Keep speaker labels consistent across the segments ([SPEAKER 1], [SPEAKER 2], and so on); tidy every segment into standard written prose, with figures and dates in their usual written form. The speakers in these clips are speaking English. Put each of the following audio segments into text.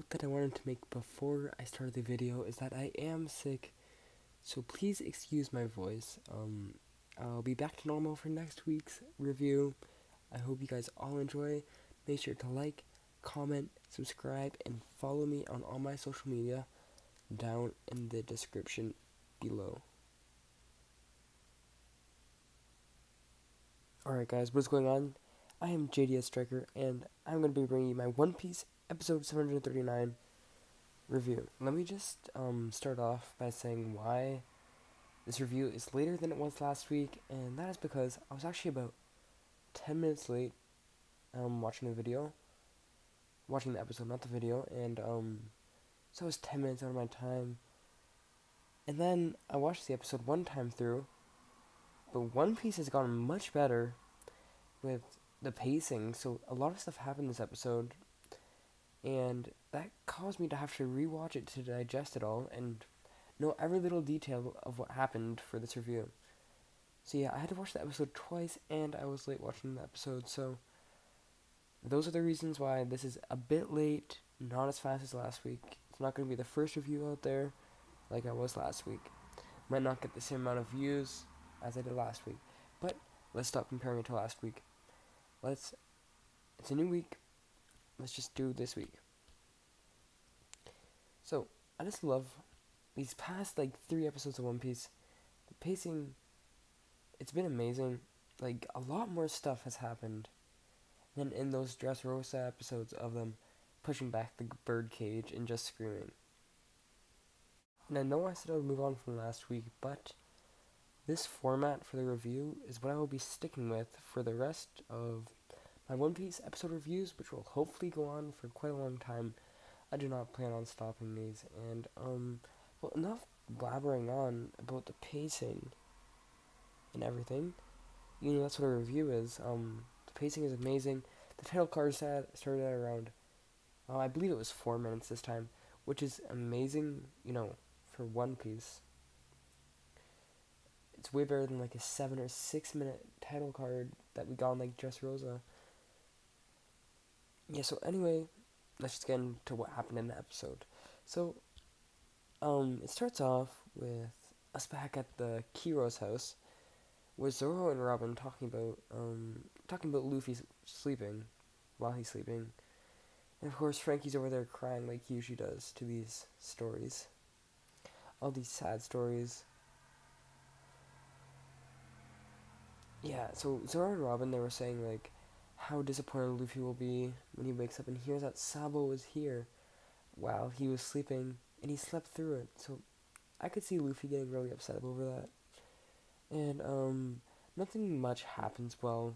[SPEAKER 1] note that I wanted to make before I started the video is that I am sick, so please excuse my voice. I'll be back to normal for next week's review. I hope you guys all enjoy. Make sure to like, comment, subscribe, and follow me on all my social media down in the description below. Alright guys, what's going on? I am JDS Striker, and I'm going to be bringing you my One Piece episode 739 review. Let me just start off by saying why this review is later than it was last week, and that is because I was actually about 10 minutes late watching the episode, not the video, and so I was 10 minutes out of my time. And then I watched the episode one time through, but One Piece has gotten much better with the pacing, so a lot of stuff happened this episode, and that caused me to have to rewatch it to digest it all and know every little detail of what happened for this review. So yeah, I had to watch the episode twice, and I was late watching the episode, so those are the reasons why this is a bit late, not as fast as last week. It's not going to be the first review out there like I was last week. Might not get the same amount of views as I did last week, but let's stop comparing it to last week. It's a new week, let's just do this week. So, I just love these past, 3 episodes of One Piece. The pacing, it's been amazing. A lot more stuff has happened than in those Dressrosa episodes of them pushing back the bird cage and just screaming. And I know I said I would move on from last week, but this format for the review is what I will be sticking with for the rest of my One Piece episode reviews, which will hopefully go on for quite a long time. I do not plan on stopping these, and, well, enough blabbering on about the pacing and everything. You know, that's what a review is. The pacing is amazing. The title card started at around, I believe it was 4 minutes this time, which is amazing, for One Piece. It's way better than a 7 or 6 minute title card that we got on Dressrosa. Yeah, so anyway, let's just get into what happened in the episode. So, it starts off with us back at the Kiro's house, with Zoro and Robin talking about Luffy sleeping, while he's sleeping. And of course, Frankie's over there crying like he usually does to these stories. All these sad stories. Yeah, so Zoro and Robin, they were saying, how disappointed Luffy will be when he wakes up and hears that Sabo was here while he was sleeping, and he slept through it. So, I could see Luffy getting really upset over that. And, nothing much happens while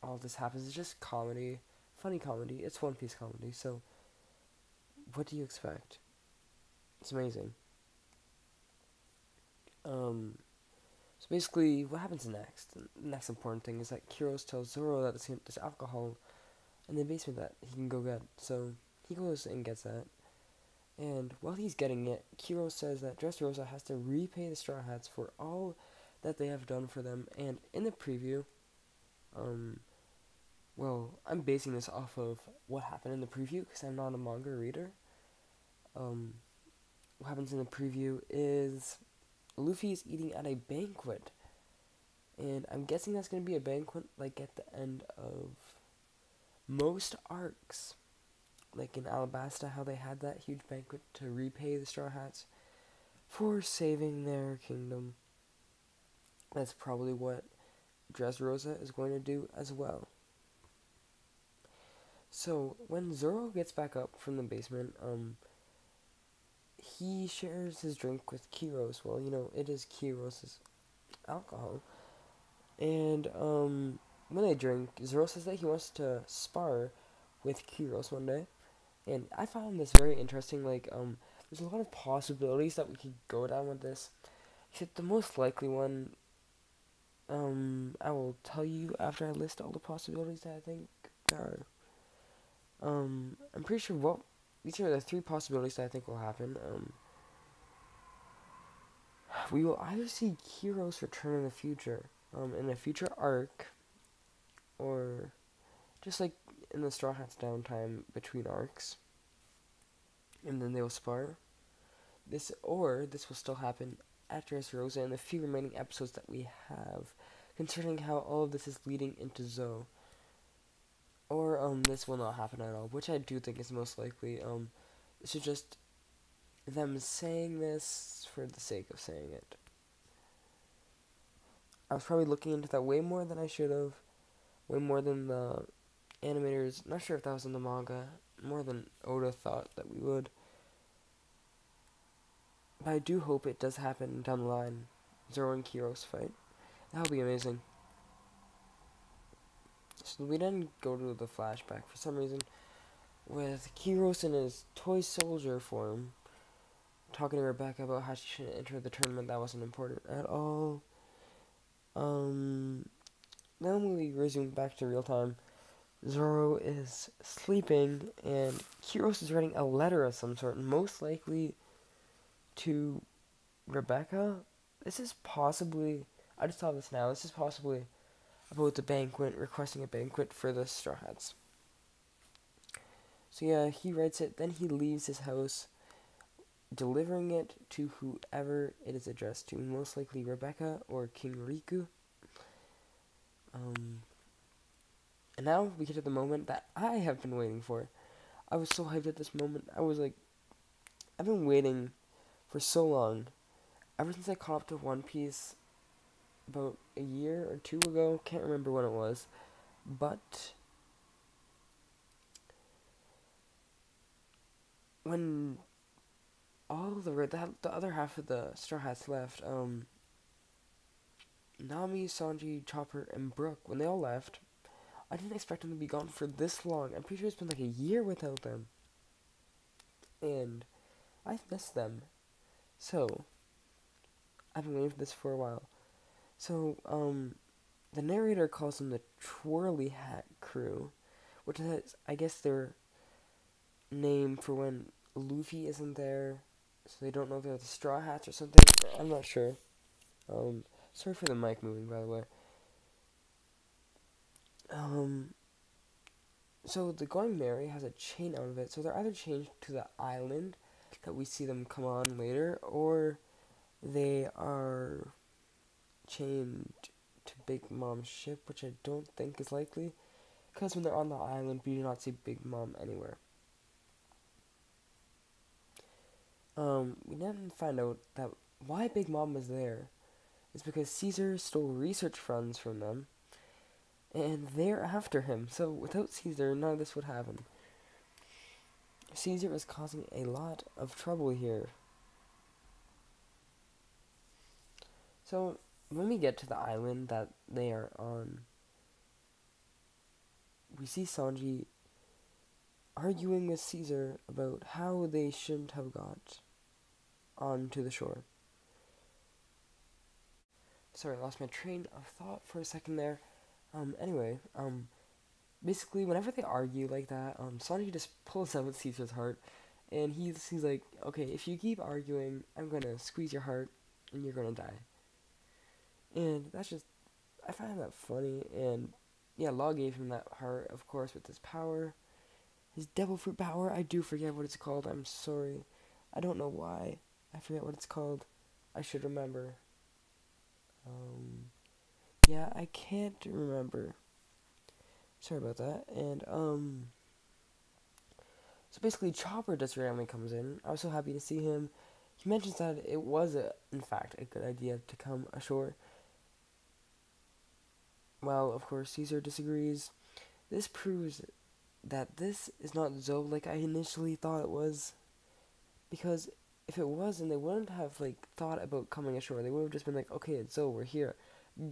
[SPEAKER 1] all this happens. It's just comedy. Funny comedy. It's One Piece comedy, so what do you expect? It's amazing. So basically, what happens next? The next important thing is that Kiros tells Zoro that there's alcohol in the basement that he can go get. So he goes and gets that. And while he's getting it, Kiros says that Dressrosa has to repay the Straw Hats for all that they have done for them. And in the preview, well, I'm basing this off of what happened in the preview because I'm not a manga reader. What happens in the preview is Luffy is eating at a banquet, and I'm guessing that's going to be a banquet at the end of most arcs, in Alabasta, how they had that huge banquet to repay the Straw Hats for saving their kingdom. That's probably what Dressrosa is going to do as well. So when Zoro gets back up from the basement, he shares his drink with Kiros. Well, it is Kiros' alcohol. And, when they drink, Zoro says that he wants to spar with Kiros one day. And I found this very interesting, there's a lot of possibilities that we could go down with this. Except the most likely one, I will tell you after I list all the possibilities that I think there are. I'm pretty sure, these are the 3 possibilities that I think will happen. We will either see Kiros return in the future, in a future arc, or just in the Straw Hats downtime between arcs. and then they will spar. This will still happen after Essarosa and the few remaining episodes that we have, concerning how all of this is leading into Zoe. Or this will not happen at all, which I do think is most likely. This is just them saying this for the sake of saying it. I was probably looking into that way more than I should have, way more than the animators. Not sure if that was in the manga, more than Oda thought that we would. But I do hope it does happen down the line. Zoro and Kiros fight. That would be amazing. So we then go to the flashback for some reason with Kiros in his toy soldier form talking to Rebecca about how she shouldn't enter the tournament. That wasn't important at all. Then we resume back to real time. Zoro is sleeping and Kiros is writing a letter of some sort, most likely to Rebecca. This is possibly, I just saw this now, this is possibly about the banquet, requesting a banquet for the Straw Hats. So yeah, he writes it, then he leaves his house, delivering it to whoever it is addressed to, most likely Rebecca or King Riku. And now we get to the moment that I have been waiting for. I was so hyped at this moment. I was like, I've been waiting for so long. Ever since I caught up to One Piece about a year or two ago, can't remember when it was, but when all the other half of the Straw Hats left, Nami, Sanji, Chopper, and Brook, when they all left, I didn't expect them to be gone for this long. I'm pretty sure it's been like a year without them, and I've missed them. So I've been waiting for this for a while. So, the narrator calls them the Twirly Hat Crew, which is, I guess, their name for when Luffy isn't there, so they don't know they're the Straw Hats or something. I'm not sure. Sorry for the mic moving, by the way. So the Going Merry has a chain out of it, so they're either changed to the island that we see them come on later, or they are chained to Big Mom's ship, which I don't think is likely, because when they're on the island, we do not see Big Mom anywhere. We then find out that why Big Mom was there is because Caesar stole research funds from them, and they're after him. So without Caesar, none of this would happen. Caesar is causing a lot of trouble here. So when we get to the island that they are on, we see Sanji arguing with Caesar about how they shouldn't have got onto the shore. Sorry, I lost my train of thought for a second there. Basically, whenever they argue like that, Sanji just pulls out Caesar's heart, and he's like, okay, if you keep arguing, I'm gonna squeeze your heart, and you're gonna die. And that's just, I find that funny, and yeah, Law gave him that heart, of course, with his power. His devil fruit power, I do forget what it's called, I'm sorry. I don't know why. I forget what it's called. I should remember. Yeah, I can't remember. Sorry about that. And, so basically Chopper just randomly comes in. I was so happy to see him. He mentions that it was, in fact, a good idea to come ashore. Well, of course, Caesar disagrees. This proves that this is not Zoe like I initially thought it was. Because if it wasn't, they wouldn't have, thought about coming ashore. They would have just been like, okay, it's Zoe, we're here.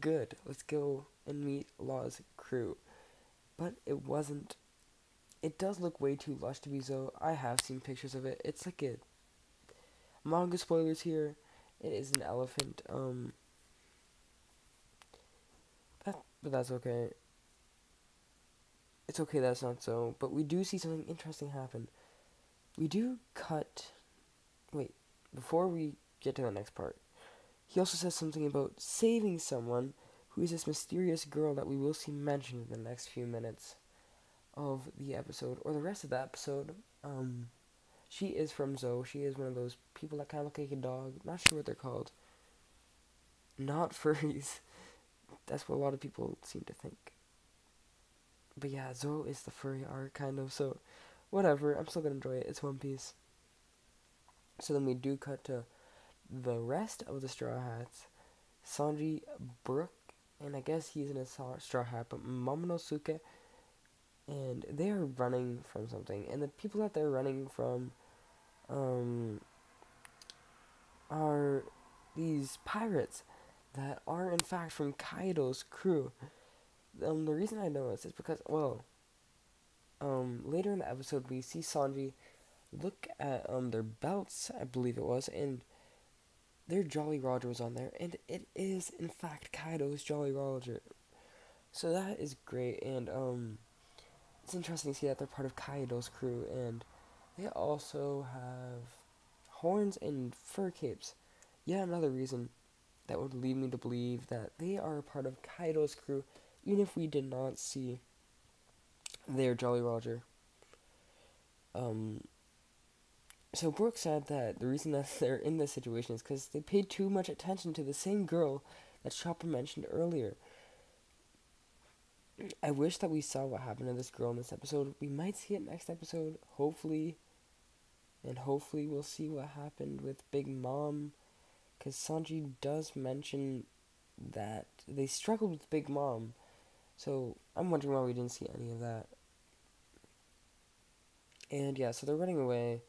[SPEAKER 1] Good, let's go and meet Law's crew. But it wasn't. It does look way too lush to be Zoe. I have seen pictures of it. It's like a manga spoilers here. It is an elephant. But that's okay. It's okay that's not so. But we do see something interesting happen. We do cut. Wait, before we get to the next part, he also says something about saving someone who is this mysterious girl that we will see mentioned in the next few minutes of the episode, or the rest of the episode. She is from Zoe. She is one of those people that kind of look like a dog. Not sure what they're called. Not furries. That's what a lot of people seem to think. But yeah, Zoe is the furry art, kind of, so whatever. I'm still gonna enjoy it. It's One Piece. So then we do cut to the rest of the Straw Hats. Sanji, Brook, and I guess he's in a straw hat, but Momonosuke, and they are running from something. And the people that they're running from are these pirates that are in fact from Kaido's crew. The reason I know this is because, well, later in the episode we see Sanji look at their belts, I believe it was, and their Jolly Roger was on there, and it is in fact Kaido's Jolly Roger. So that is great, and it's interesting to see that they're part of Kaido's crew, and they also have horns and fur capes. Yet another reason that would lead me to believe that they are a part of Kaido's crew, even if we did not see their Jolly Roger. So Brooke said that the reason that they're in this situation is because they paid too much attention to the same girl that Chopper mentioned earlier. I wish that we saw what happened to this girl in this episode. We might see it next episode, hopefully. And hopefully we'll see what happened with Big Mom. Because Sanji does mention that they struggled with Big Mom. So I'm wondering why we didn't see any of that. And yeah, so they're running away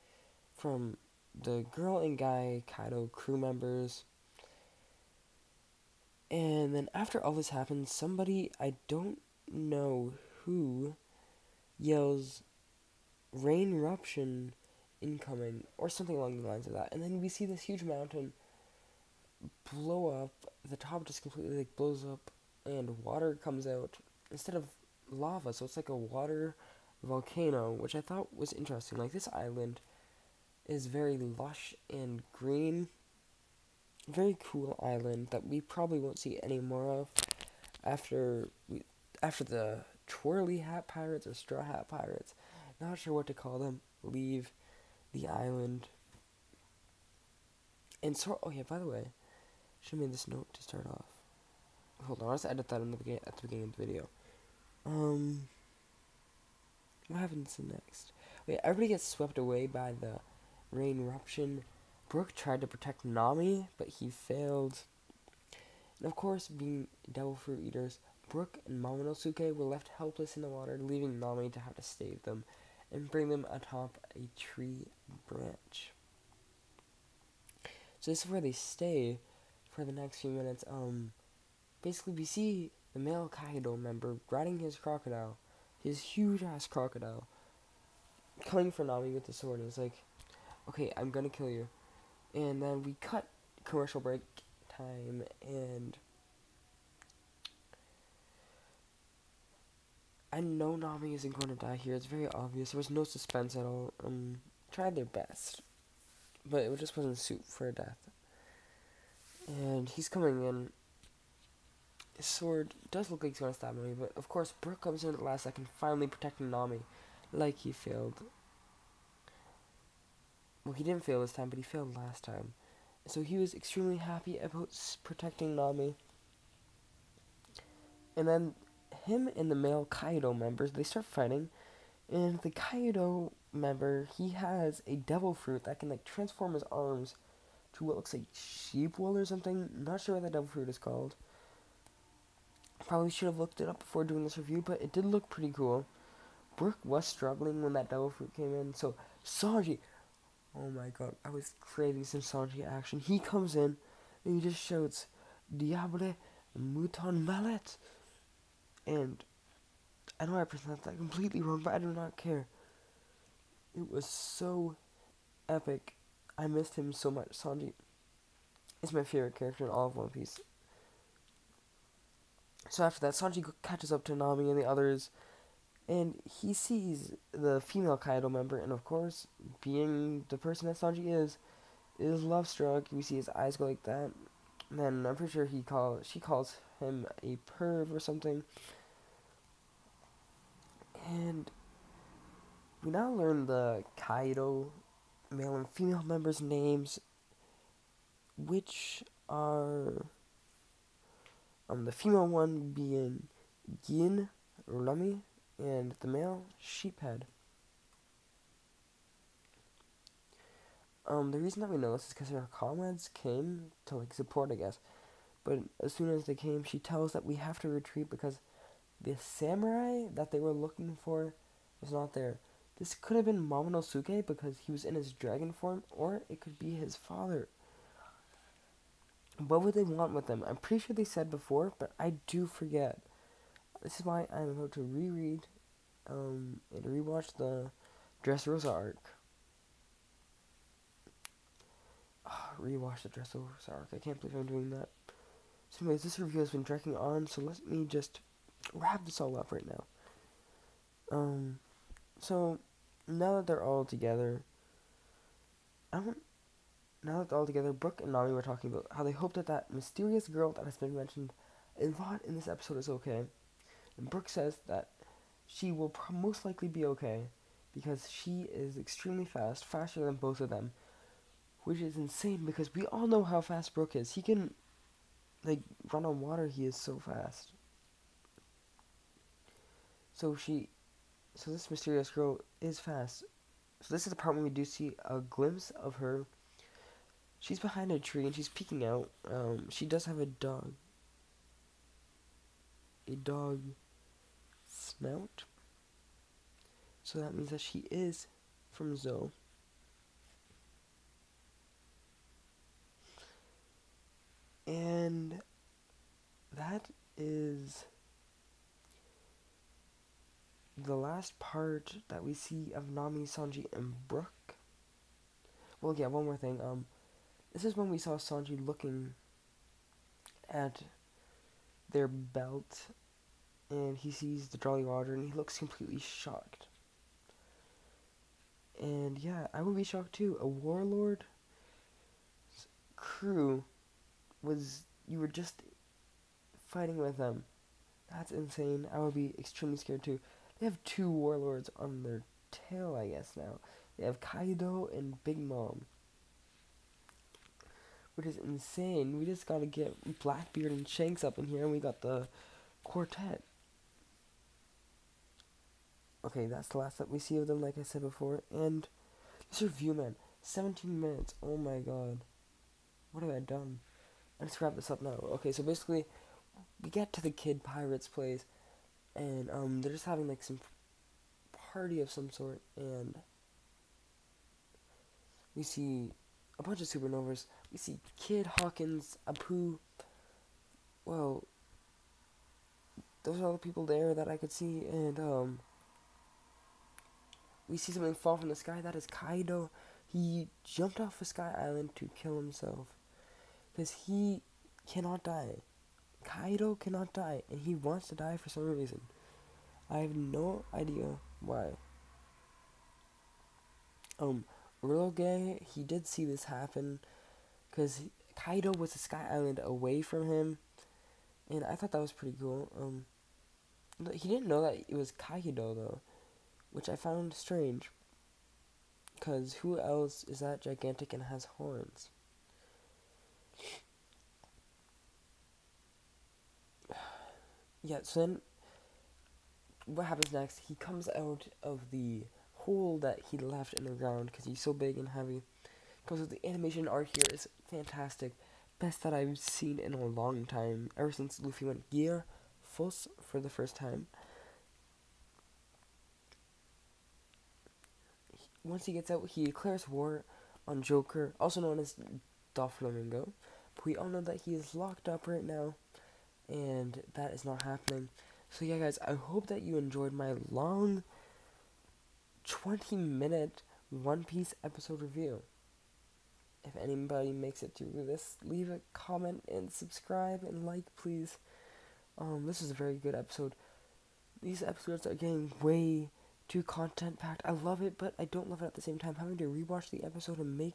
[SPEAKER 1] from the girl and guy Kaido crew members. And then after all this happens, somebody, I don't know who, yells, "Rain eruption incoming," or something along the lines of that. And then we see this huge mountain blow up. The top just completely blows up, and water comes out instead of lava. So it's like a water volcano, which I thought was interesting. Like, this island is very lush and green. Very cool island that we probably won't see any more of after the twirly hat pirates or straw hat pirates, not sure what to call them, leave the island. And so, oh yeah, by the way, should have made this note to start off. Hold on, let's edit that at the beginning of the video. What happens next? Wait, everybody gets swept away by the rain eruption. Brook tried to protect Nami, but he failed. And of course, being devil fruit eaters, Brook and Momonosuke were left helpless in the water, leaving Nami to have to save them and bring them atop a tree branch. So this is where they stay for the next few minutes. Basically we see the male Kaido member riding his crocodile, his huge ass crocodile, coming for Nami with the sword, and he's like, "Okay, I'm gonna kill you." And then we cut commercial break time, and I know Nami isn't going to die here. It's very obvious. There was no suspense at all. Tried their best, but it just wasn't suit for a death. And he's coming in. His sword does look like he's going to stab Nami, but of course Brook comes in at the last second, finally protecting Nami, like he failed. Well, he didn't fail this time, but he failed last time. So he was extremely happy about protecting Nami. And then him and the male Kaido members, they start fighting. And the Kaido member, he has a devil fruit that can like transform his arms to what looks like sheep wool or something. Not sure what that devil fruit is called. Probably should have looked it up before doing this review, but it did look pretty cool. Brook was struggling when that devil fruit came in, so Sanji, oh my god, I was craving some Sanji action. He comes in and he just shouts, "Diable Mouton Mallet," and I know I pronounced that completely wrong, but I do not care. It was so epic. I missed him so much. Sanji is my favorite character in all of One Piece. So after that, Sanji catches up to Nami and the others, and he sees the female Kaido member, and of course, being the person that Sanji is love struck. You see his eyes go like that. And then I'm pretty sure she calls him a perv or something. And we now learn the Kaido male and female members' names, which are the female one being Gin Rami, and the male Sheephead. The reason that we know this is because her comrades came to like support, I guess. But as soon as they came, she tells that we have to retreat because the samurai that they were looking for was not there. This could have been Momonosuke because he was in his dragon form, or it could be his father. What would they want with them? I'm pretty sure they said before, but I do forget. This is why I'm about to reread and rewatch the Dressrosa arc. Rewatch the Dressrosa arc. I can't believe I'm doing that. So anyways, this review has been dragging on, so let me just wrap this all up right now. So now that they're all together, Brooke and Nami were talking about how they hope that that mysterious girl that has been mentioned a lot in this episode is okay. And Brooke says that she will most likely be okay because she is extremely fast, faster than both of them, which is insane because we all know how fast Brooke is. He can like run on water. He is so fast. So this mysterious girl is fast. So this is the part when we do see a glimpse of her. She's behind a tree and she's peeking out. She does have a dog. A dog snout. So that means that she is from Zou. And that is the last part that we see of Nami, Sanji, and Brooke. Well, yeah, one more thing. This is when we saw Sanji looking at their belt, and he sees the Jolly Roger, and he looks completely shocked. And yeah, I would be shocked too. A warlord crew you were just fighting with them. That's insane. I would be extremely scared too. They have 2 warlords on their tail, I guess, now. They have Kaido and Big Mom, which is insane. We just gotta get Blackbeard and Shanks up in here, and we got the quartet. Okay, that's the last that we see of them, like I said before. And this review, man, 17 minutes. Oh my god. What have I done? Let's wrap this up now. Okay, so basically, we get to the Kid Pirate's place, and they're just having like some party of some sort, and we see a bunch of supernovas. We see Kid, Hawkins, Apu. Well, those are all the people there that I could see, and we see something fall from the sky. That is Kaido. He jumped off a sky island to kill himself because he cannot die. Kaido cannot die, and he wants to die for some reason. I have no idea why. Uroge, he did see this happen, because Kaido was a sky island away from him, and I thought that was pretty cool. He didn't know that it was Kaido, though, which I found strange, because who else is that gigantic and has horns? Yeah, so then, what happens next? He comes out of the hole that he left in the ground because he's so big and heavy. Because the animation art here is fantastic. Best that I've seen in a long time. Ever since Luffy went Gear Fuss for the first time. Once he gets out, he declares war on Joker, also known as Doflamingo. But we all know that he is locked up right now, and that is not happening. So yeah, guys, I hope that you enjoyed my long 20-minute One Piece episode review. If anybody makes it through this, leave a comment and subscribe and like, please. This is a very good episode. These episodes are getting way too content-packed. I love it, but I don't love it at the same time. Having to rewatch the episode and make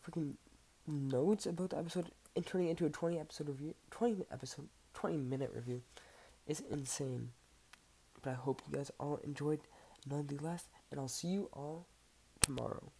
[SPEAKER 1] freaking notes about the episode and turning it into a 20-minute review is insane. But I hope you guys all enjoyed nonetheless, and I'll see you all tomorrow.